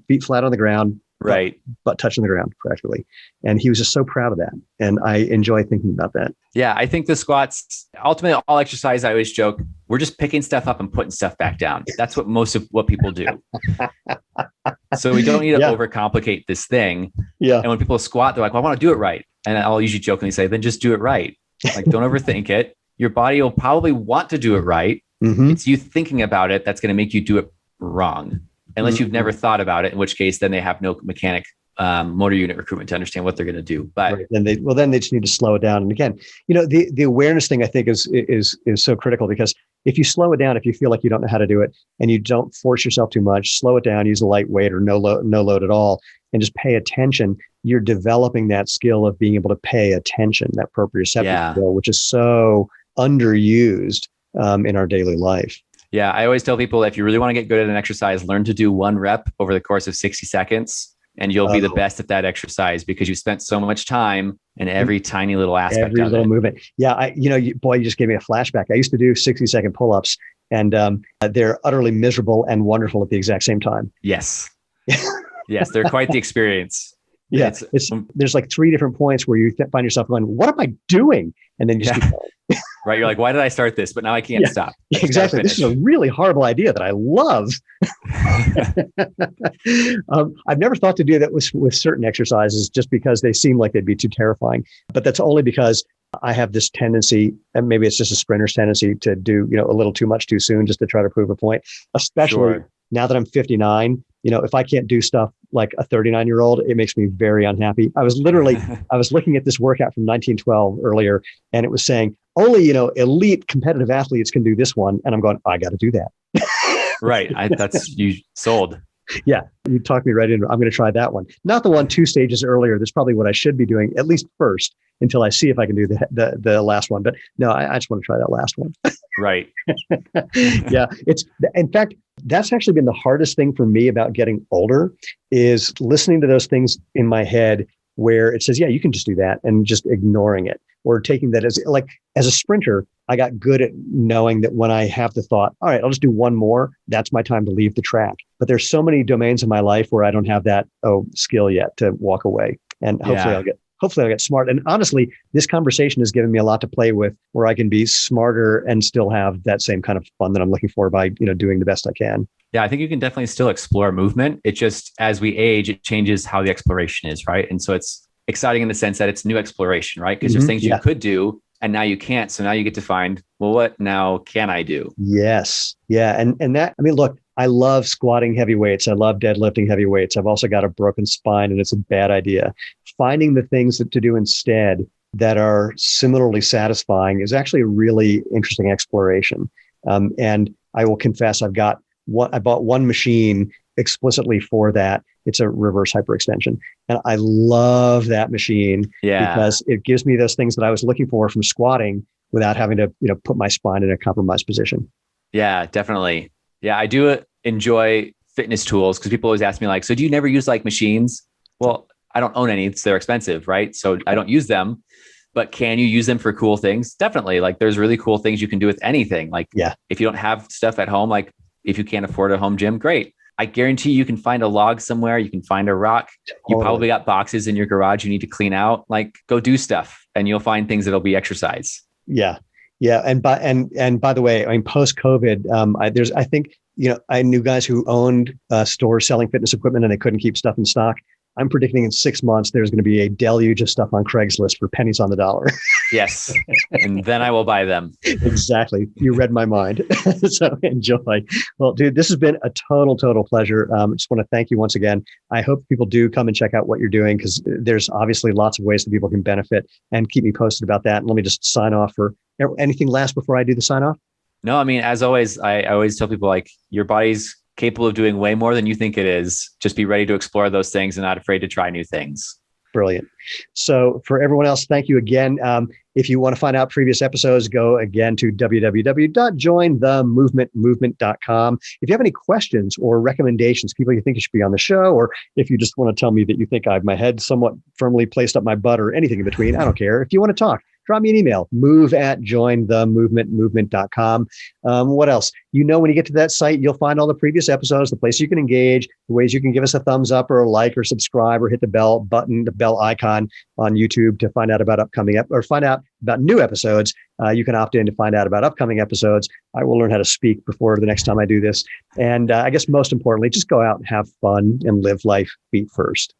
feet flat on the ground, Right. but touching the ground practically. And he was just so proud of that. And I enjoy thinking about that. Yeah, I think the squats, ultimately all exercise, I always joke, we're just picking stuff up and putting stuff back down. That's what most of what people do. So we don't need to overcomplicate this thing. Yeah. And when people squat, they're like, well, I want to do it right. And I'll usually jokingly say, then just do it right. Like, don't overthink it. Your body will probably want to do it right. Mm-hmm. It's you thinking about it that's going to make you do it wrong. Unless you've never thought about it, in which case then they have no mechanic motor unit recruitment to understand what they're going to do. But right. Then they just need to slow it down. And again, the awareness thing I think is so critical, because if you slow it down, if you feel like you don't know how to do it and you don't force yourself too much, slow it down, use a lightweight or no load at all, and just pay attention, you're developing that skill of being able to pay attention, that proprioceptive skill, which is so underused in our daily life. Yeah, I always tell people, if you really want to get good at an exercise, learn to do one rep over the course of 60 seconds, and you'll be the best at that exercise because you spent so much time in every tiny little aspect every of little it. movement. Yeah, you just gave me a flashback. I used to do 60-second pull-ups, and they're utterly miserable and wonderful at the exact same time. Yes. Yes, they're quite the experience. Yeah, there's like 3 different points where you find yourself going, what am I doing? And then you just keep going. Right. You're like, why did I start this? But now I can't stop. Exactly. This is a really horrible idea that I love. I've never thought to do that with certain exercises just because they seem like they'd be too terrifying. But that's only because I have this tendency, and maybe it's just a sprinter's tendency, to do, a little too much too soon just to try to prove a point, especially now that I'm 59. If I can't do stuff like a 39-year-old, it makes me very unhappy. I was looking at this workout from 1912 earlier, and it was saying only, elite competitive athletes can do this one. And I'm going, I got to do that. Right. That's you sold. Yeah. You talked me right into, I'm going to try that one. Not the one 2 stages earlier. That's probably what I should be doing, at least first, until I see if I can do the last one. But no, I just want to try that last one. Right. Yeah. In fact, that's actually been the hardest thing for me about getting older, is listening to those things in my head where it says, yeah, you can just do that, and just ignoring it, or taking that as a sprinter. I got good at knowing that when I have the thought, all right, I'll just do one more, that's my time to leave the track. But there's so many domains in my life where I don't have that skill yet to walk away. And hopefully I'll get smart. And honestly, this conversation has given me a lot to play with, where I can be smarter and still have that same kind of fun that I'm looking for by, doing the best I can. Yeah, I think you can definitely still explore movement. It just, as we age, it changes how the exploration is, right? And so it's exciting in the sense that it's new exploration, right? Because there's things you could do and now you can't. So now you get to find, well, what now can I do? Yes. Yeah. And that, look, I love squatting heavy weights. I love deadlifting heavy weights. I've also got a broken spine, and it's a bad idea. Finding the things to do instead that are similarly satisfying is actually a really interesting exploration. And I will confess, I bought one machine explicitly for that. It's a reverse hyperextension. And I love that machine because it gives me those things that I was looking for from squatting without having to, put my spine in a compromised position. Yeah, definitely. Yeah, I do enjoy fitness tools, because people always ask me, like, so do you never use like machines? Well, I don't own any, so they're expensive, right? So I don't use them. But can you use them for cool things? Definitely. Like, there's really cool things you can do with anything. Like, if you don't have stuff at home, like if you can't afford a home gym, great. I guarantee you can find a log somewhere. You can find a rock. Totally. You probably got boxes in your garage you need to clean out. Like, go do stuff, and you'll find things that'll be exercise. Yeah. Yeah. And by the way, post COVID, I think, I knew guys who owned stores selling fitness equipment, and they couldn't keep stuff in stock. I'm predicting in 6 months, there's going to be a deluge of stuff on Craigslist for pennies on the dollar. Yes. And then I will buy them. Exactly. You read my mind. So enjoy. Well, dude, this has been a total pleasure. I just want to thank you once again. I hope people do come and check out what you're doing, because there's obviously lots of ways that people can benefit, and keep me posted about that. And let me just sign off. For anything last before I do the sign off? No, as always, I always tell people, like, your body's capable of doing way more than you think it is. Just be ready to explore those things and not afraid to try new things. Brilliant. So for everyone else, thank you again. If you want to find out previous episodes, go again to www.jointhemovementmovement.com. If you have any questions or recommendations, people you think should be on the show, or if you just want to tell me that you think I have my head somewhat firmly placed up my butt, or anything in between, I don't care. If you want to talk, drop me an email, move@jointhemovementmovement.com. What else? When you get to that site, you'll find all the previous episodes, the place you can engage, the ways you can give us a thumbs up or a like or subscribe or hit the bell button, the bell icon on YouTube to find out about find out about new episodes. You can opt in to find out about upcoming episodes. I will learn how to speak before the next time I do this. And I guess most importantly, just go out and have fun and live life feet first.